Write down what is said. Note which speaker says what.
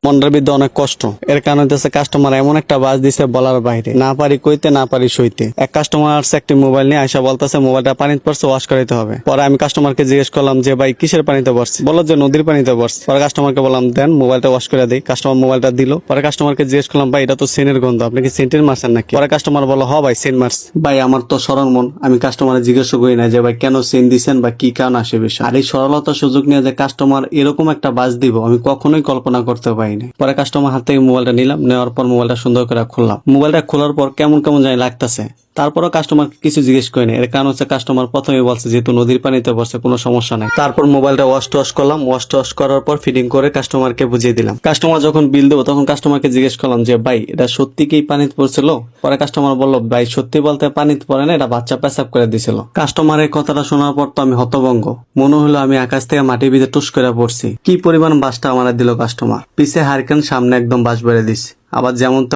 Speaker 1: মনটার ভিতরে অনেক কষ্ট। এর কারণ হচ্ছে কাস্টমার এমন একটা বাজ দিছে বলার বাইরে, না পারি কইতে না পারি সইতে। এক কাস্টমার আসছে একটি মোবাইল নিয়ে, আইসা বলতেছে মোবাইলটা পানিতে পড়ছে, ওয়াশ করাইতে হবে। পরে আমি কাস্টমারকে জিজ্ঞেস করলাম যে ভাই কিসের পানিতে পড়ছে, বললো যে নদীর পানিতে পড়ছে। পরে কাস্টমারকে বললাম দেন মোবাইলটা ওয়াশ করে দিই। কাস্টমার মোবাইলটা দিল। পরে কাস্টমারকে জিজ্ঞেস করলাম ভাই এটা তো সেনের গন্ধ, আপনি কি সেন্টের মারছেন নাকি? পরে কাস্টমার বললো হ ভাই সেন্ট মারছি। ভাই আমার তো সরল মন, আমি কাস্টমারে জিজ্ঞেস করি না যে ভাই কেন সেন দিছেন বা কি কারণ আসে বিষয়। আর এই সরলতার সুযোগ নিয়ে যে কাস্টমার এরকম একটা বাজ দিব আমি কখনোই কল্পনা করতে পারিনি। পরে কাস্টমার হাত থেকে মোবাইলটা নিলাম, নেওয়ার পর মোবাইলটা সুন্দর করে খুললাম। মোবাইলটা খোলার পর কেমন কেমন জানি লাগতেছে। তারপরও কাস্টমার কিছু জিজ্ঞেস করেনি। এর কারণ হচ্ছে কাস্টমার প্রথমে বলছে যেহেতু নদীর পানিতে পড়ছে কোনো সমস্যা নাই। তারপর মোবাইলটা ওয়াশ করলাম। ওয়াশ করার পর ফিটিং করে কাস্টমারকে বুঝিয়ে দিলাম। কাস্টমার যখন বিল দেবো তখন কাস্টমারকে জিজ্ঞেস করলাম যে ভাই এটা সত্যি কি পানিতে পড়ছিল? পরে কাস্টমার বলল ভাই সত্যি বলতে পানিতে পড়ে না, এটা বাচ্চা পেশাব করে দিছিল। কাস্টমারের কথাটা শোনার পর তো আমি হতভঙ্গ। মনে হলো আমি আকাশ থেকে মাটির ভিতরে টুস করে পড়ছি। কি পরিমাণ বাসটা আমার দিল কাস্টমার। পিছে হারকেন, সামনে একদম বাস বেড়ে দিছে। আবার যেমন